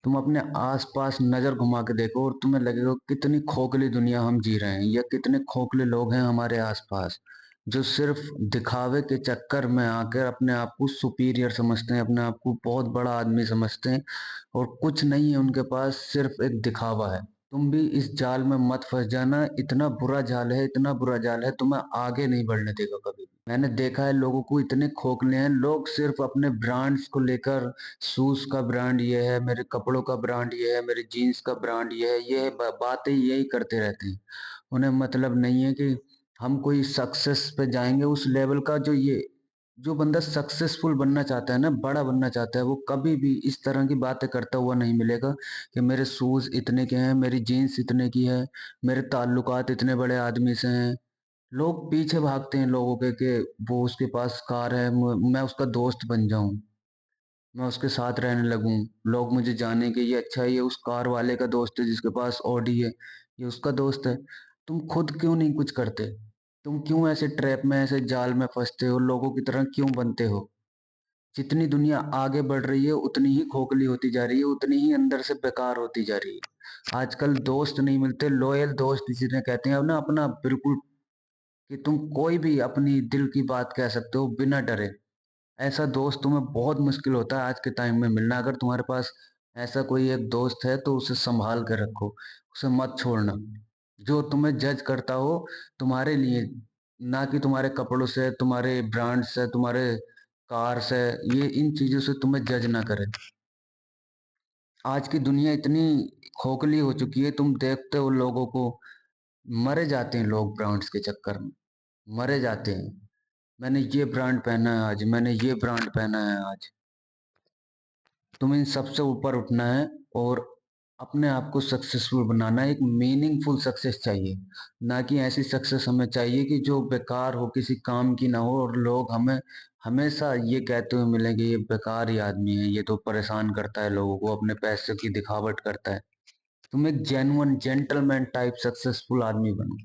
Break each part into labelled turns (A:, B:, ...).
A: तुम अपने आस-पास नज़र घुमा के देखो और तुम्हें लगेगा कितनी खोखली दुनिया हम जी रहे हैं या कितने खोखले लोग हैं हमारे आस-पास, जो सिर्फ़ दिखावे के चक्कर में आकर अपने आप को सुपीरियर समझते हैं, अपने आप को बहुत बड़ा आदमी समझते हैं और कुछ नहीं है उनके पास, सिर्फ़ एक दिखावा है। तुम भी इस जाल में मत फँस जाना, इतना बुरा जाल है, इतना बुरा जाल है, तुम्हें आगे नहीं बढ़ने देगा कभी भी। मैंने देखा है लोगों को इतने खोखले हैं, लोग सिर्फ़ अपने ब्रांड्स को लेकर शूज़ का ब्रांड ये है, मेरे कपड़ों का ब्रांड ये है, मेरी जीन्स का ब्रांड ये है, ये ब बातें यही करते रहते हैं। उन्हें मतलब नहीं है कि हम कोई सक्सेस पे जाएँगे उस लेवल का जो बंदा सक्सेसफुल बनना चाहता है ना, बड़ा बनना चाहता है, वो कभी भी इस तरह की बातें करता हुआ नहीं मिलेगा कि मेरे शूज़ इतने के हैं, मेरी जीन्स इतने की है, मेरे ताल्लुकात इतने बड़े आदमी से हैं। लोग पीछे भागते हैं लोगों के कि वो उसके पास कार है, मैं उसका दोस्त बन जाऊँ। मैं उसके साथ रहने लगूँ, लोग मुझे जाने कि ये अच्छा ये उस कार वाले का दोस्त है जिसके पास ऑडी है, ये उसका दोस्त है। तुम खुद क्यों नहीं कुछ करते? तुम क्यों ऐसे ट्रैप में, ऐसे जाल में फँसते हो, लोगों की तरह क्यों बनते हो? जितनी दुनिया आगे बढ़ रही है, उतनी ही खोखली होती जा रही है, उतनी ही अंदर से बेकार होती जा रही है। आजकल दोस्त नहीं मिलते, लॉयल दोस्त जिन्हें कहते हैं अब ना अपना बिल्कुल कि तुम कोई भी अपनी दिल की बात कह सकते हो बिना डरे। ऐसा दोस्त तुम्हें बहुत मुश्किल होता है आज के टाइम में मिलना। अगर तुम्हारे पास ऐसा कोई एक दोस्त है तो उसे संभाल के रखो, उसे मत छोड़ना। जो तुम्हें जज करता हो तुम्हारे लिए, ना कि तुम्हारे कपड़ों से, तुम्हारे ब्रांड से, तुम्हारे कार से, ये इन चीज़ों से तुम्हें जज ना करे। आज की दुनिया इतनी खोखली हो चुकी है, तुम देखते हो लोगों को, मरे जाते हैं लोग ब्रांड्स के चक्कर में, मरे जाते हैं। मैंने ये ब्रांड पहना है आज, मैंने ये ब्रांड पहना है आज। तुम्हें इन सबसे ऊपर उठना है और अपने आप को सक्सेसफुल बनाना है। एक मीनिंगफुल सक्सेस चाहिए, ना कि ऐसी सक्सेस हमें चाहिए कि जो बेकार हो, किसी काम की ना हो और लोग हमें हमेशा ये कहते हुए मिलें कि ये बेकार ही आदमी है, ये तो परेशान करता है लोगों को, अपने पैसे की दिखावट करता है। तुम एक जेन्युइन जेंटलमैन टाइप सक्सेसफुल आदमी बनो।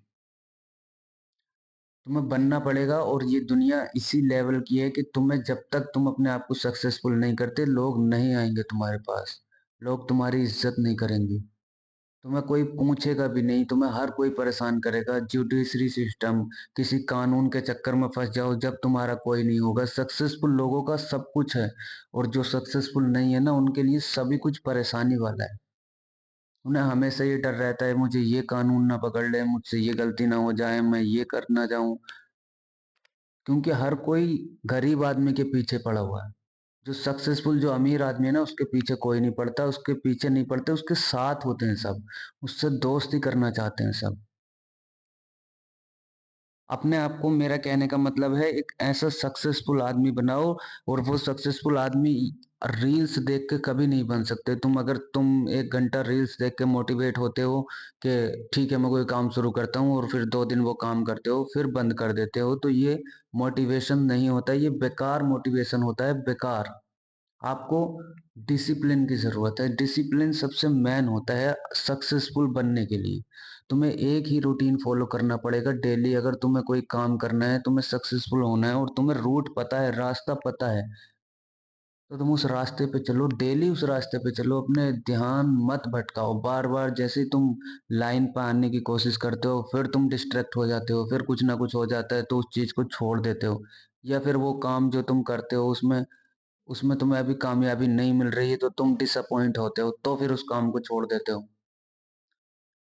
A: तुम्हें बनना पड़ेगा और ये दुनिया इसी लेवल की है कि तुम्हें जब तक तुम अपने आप को सक्सेसफुल नहीं करते, लोग नहीं आएँगे तुम्हारे पास। लोग तुम्हारी इज़्ज़त नहीं करेंगे। तुम्हें कोई पूछेगा भी नहीं, तुम्हें हर कोई परेशान करेगा। जुडिशरी सिस्टम, किसी कानून के चक्कर में फँस जाओ जब तुम्हारा कोई नहीं होगा। सक्सेसफुल लोगों का सब कुछ है और जो सक्सेसफुल नहीं है ना, उनके लिए सभी कुछ परेशानी वाला है। उन्हें हमेशा ये डर रहता है मुझे ये कानून ना पकड़ ले, मुझसे ये गलती ना हो जाए, मैं ये कर ना जाऊँ। क्योंकि हर कोई गरीब आदमी के पीछे पड़ा हुआ है। जो सक्सेसफुल जो अमीर आदमी है ना उसके पीछे कोई नहीं पड़ता, उसके पीछे नहीं पड़ते, उसके साथ होते हैं सब। उससे दोस्ती करना चाहते हैं सब। अपने आप को मेरा कहने का मतलब है एक ऐसा सक्सेसफुल आदमी बनाओ और वो सक्सेसफुल आदमी रील्स देख के कभी नहीं बन सकते। तुम 1 घंटा रील्स देख के मोटिवेट होते हो कि ठीक है मैं कोई काम शुरू करता हूँ और फिर 2 दिन वो काम करते हो, फिर बंद कर देते हो, तो ये मोटिवेशन नहीं होता, ये बेकार मोटिवेशन होता है, बेकार। आपको डिसिप्लिन की ज़रूरत है। डिसिप्लिन सबसे मेन होता है सक्सेसफुल बनने के लिए। तुम्हें एक ही रूटीन फ़ॉलो करना पड़ेगा डेली। अगर तुम्हें कोई काम करना है, तुम्हें सक्सेसफुल होना है और तुम्हें रूट पता है, रास्ता पता है, तो तुम उस रास्ते पे चलो, डेली उस रास्ते पे चलो, अपने ध्यान मत भटकाओ। बार-बार जैसे ही तुम लाइन पे आने की कोशिश करते हो, फिर तुम डिस्ट्रैक्ट हो जाते हो, फिर कुछ ना कुछ हो जाता है तो उस चीज़ को छोड़ देते हो। या फिर वो काम जो तुम करते हो उसमें उसमें तुम्हें अभी कामयाबी नहीं मिल रही है तो तुम डिसअपॉइंट होते हो, तो फिर उस काम को छोड़ देते हो।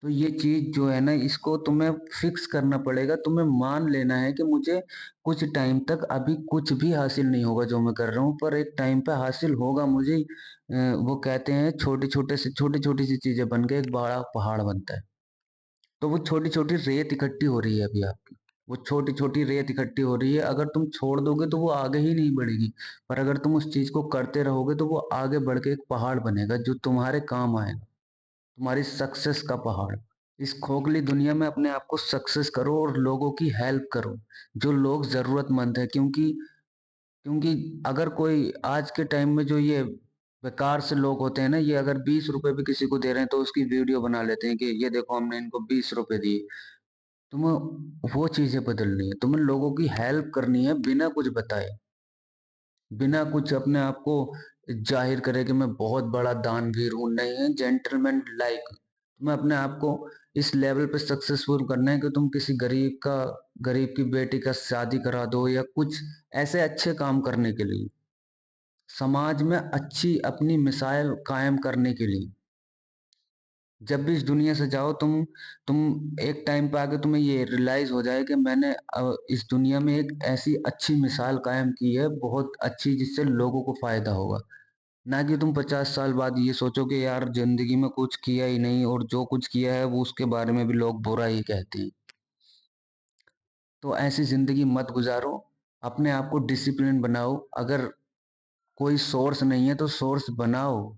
A: तो ये चीज़ जो है ना इसको तुम्हें फिक्स करना पड़ेगा, तुम्हें मान लेना है कि मुझे कुछ टाइम तक अभी कुछ भी हासिल नहीं होगा जो मैं कर रहा हूँ, पर एक टाइम पे हासिल होगा मुझे। वो कहते हैं छोटी-छोटी सी चीज़ें बन के एक बड़ा पहाड़ बनता है। तो वो छोटी-छोटी रेत इकट्ठी हो रही है अभी आपकी। वो छोटी-छोटी रेत इकट्ठी हो रही है, अगर तुम छोड़ दोगे तो वो आगे ही नहीं बढ़ेगी। पर अगर तुम उस चीज़ को करते रहोगे तो वो आगे बढ़ के एक पहाड़ बनेगा जो तुम्हारे काम आएगा, तुम्हारी सक्सेस का पहाड़। इस खोखली दुनिया में अपने आप को सक्सेस करो और लोगों की हेल्प करो, जो लोग ज़रूरतमंद हैं, क्योंकि क्योंकि अगर कोई आज के टाइम में जो ये बेकार से लोग होते हैं ना, ये अगर ₹20 भी किसी को दे रहे हैं तो उसकी वीडियो बना लेते हैं कि ये देखो हमने इनको ₹20 दिए। तुम्हें वो चीज़ें बदलनी है, तुम्हें लोगों की हेल्प करनी है बिना कुछ बताए, बिना कुछ अपने आप को ज़ाहिर करे कि मैं बहुत बड़ा दानवीर हूँ, नहीं है जेंटलमैन लाइक। तुम्हें अपने आप को इस लेवल पे सक्सेसफुल करना है कि तुम किसी गरीब की बेटी का शादी करा दो या कुछ ऐसे अच्छे काम करने के लिए, समाज में अच्छी अपनी मिसाल कायम करने के लिए। जब भी इस दुनिया से जाओ तुम एक टाइम पे आके तुम्हें ये रियलाइज़ हो जाए कि मैंने इस दुनिया में एक ऐसी अच्छी मिसाल कायम की है, बहुत अच्छी जिससे लोगों को फ़ायदा होगा। ना कि तुम 50 साल बाद ये सोचो कि यार ज़िंदगी में कुछ किया ही नहीं और जो कुछ किया है वो उसके बारे में भी लोग बुरा ही कहते हैं। तो ऐसी ज़िंदगी मत गुज़ारो, अपने आप को डिसिप्लिन बनाओ। अगर कोई सोर्स नहीं है तो सोर्स बनाओ।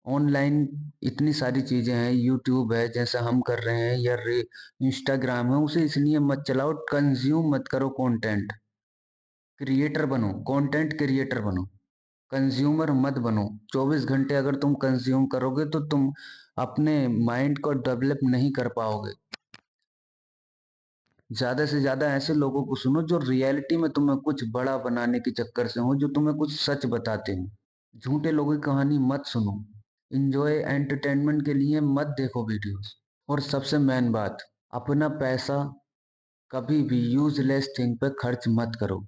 A: ऑनलाइन इतनी सारी चीज़ें हैं, यूट्यूब है जैसा हम कर रहे हैं या रे इंस्टाग्राम है, उसे इसलिए मत चलाओ, कंज़्यूम मत करो कंटेंट। क्रिएटर बनो, कंटेंट क्रिएटर बनो, कंज़्यूमर मत बनो। 24 घंटे अगर तुम कंज़्यूम करोगे तो तुम अपने माइंड को डेवलप नहीं कर पाओगे। ज़्यादा से ज़्यादा ऐसे लोगों को सुनो जो रियलिटी में तुम्हें कुछ बड़ा बनाने के चक्कर से हो, जो तुम्हें कुछ सच बताते हों। झूठे लोगों की कहानी मत सुनो। एन्जॉय एंटरटेनमेंट के लिए मत देखो वीडियोज़। और सबसे मेन बात, अपना पैसा कभी भी यूज़लेस थिंग पे खर्च मत करो।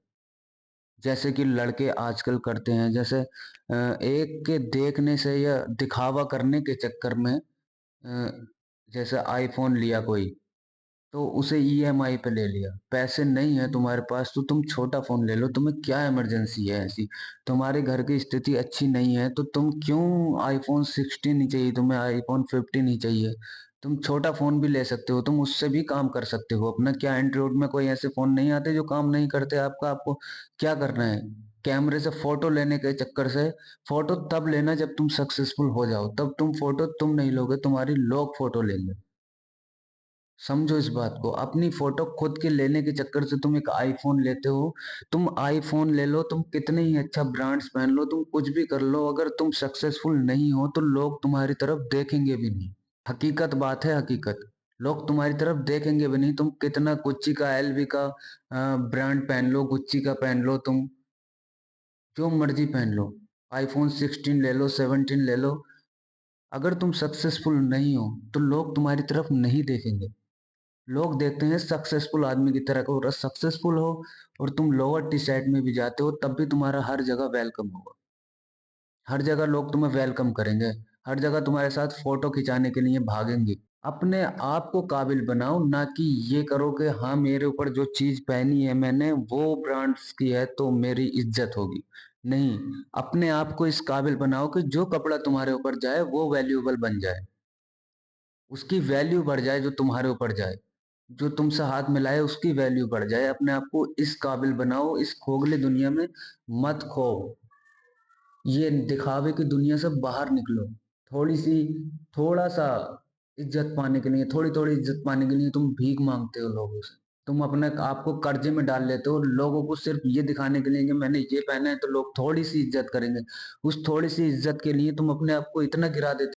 A: जैसे कि लड़के आजकल करते हैं, जैसे एक के देखने से या दिखावा करने के चक्कर में जैसे आईफ़ोन लिया कोई, तो उसे ईएमआई पे ले लिया। पैसे नहीं है तुम्हारे पास तो तुम छोटा फ़ोन ले लो, तुम्हें क्या इमरजेंसी है ऐसी? तुम्हारे घर की स्थिति अच्छी नहीं है तो तुम क्यों आईफ़ोन 16 ही चाहिए, तुम्हें आईफ़ोन 15 ही चाहिए। तुम छोटा फ़ोन भी ले सकते हो, तुम उससे भी काम कर सकते हो अपना। क्या एंड्रॉइड में कोई ऐसे फ़ोन नहीं आते जो काम नहीं करते आपका? आपको क्या करना है? कैमरे से फ़ोटो लेने के चक्कर से फ़ोटो तब लेना जब तुम सक्सेसफुल हो जाओ, तब तुम फ़ोटो तुम नहीं लोगे, तुम्हारी लोग फ़ोटो लेंगे। समझो इस बात को, अपनी फ़ोटो खुद के लेने के चक्कर से तुम एक आईफ़ोन लेते हो। तुम आईफ़ोन ले लो, तुम कितने ही अच्छा ब्रांड्स पहन लो, तुम कुछ भी कर लो, अगर तुम सक्सेसफुल नहीं हो तो लोग तुम्हारी तरफ देखेंगे भी नहीं। हकीकत बात है, हकीकत। लोग तुम्हारी तरफ देखेंगे भी नहीं, तुम कितना गुच्ची का, एलवी का ब्रांड पहन लो, गुच्ची का पहन लो, तुम जो मर्ज़ी पहन लो। आईफ़ोन 16 ले लो, 17 ले लो, अगर तुम सक्सेसफुल नहीं हो, तो लोग तुम्हारी तरफ नहीं देखेंगे। लोग देखते हैं सक्सेसफुल आदमी की तरह को, और सक्सेसफुल हो और तुम लोअर टी शर्ट में भी जाते हो तब भी तुम्हारा हर जगह वेलकम होगा। हर जगह लोग तुम्हें वेलकम करेंगे, हर जगह तुम्हारे साथ फोटो खिंचाने के लिए भागेंगे। अपने आप को काबिल बनाओ, ना कि ये करो कि हाँ मेरे ऊपर जो चीज पहनी है मैंने वो ब्रांड्स की है तो मेरी इज्जत होगी। नहीं, अपने आप को इस काबिल बनाओ कि जो कपड़ा तुम्हारे ऊपर जाए वो वैल्यूएबल बन जाए, उसकी वैल्यू बढ़ जाए, जो तुम्हारे ऊपर जाए, जो तुमसे हाथ मिलाए उसकी वैल्यू बढ़ जाए। अपने आप को इस काबिल बनाओ, इस खोखले दुनिया में मत खो। ये दिखावे की दुनिया से बाहर निकलो। थोड़ी सी थोड़ा सा इज्जत पाने के लिए, थोड़ी थोड़ी इज्जत पाने के लिए तुम भीख मांगते हो लोगों से। तुम अपने आप को कर्जे में डाल लेते हो लोगों को सिर्फ ये दिखाने के लिए कि मैंने ये पहना है तो लोग थोड़ी सी इज्जत करेंगे। उस थोड़ी सी इज्जत के लिए तुम अपने आप को इतना गिरा देते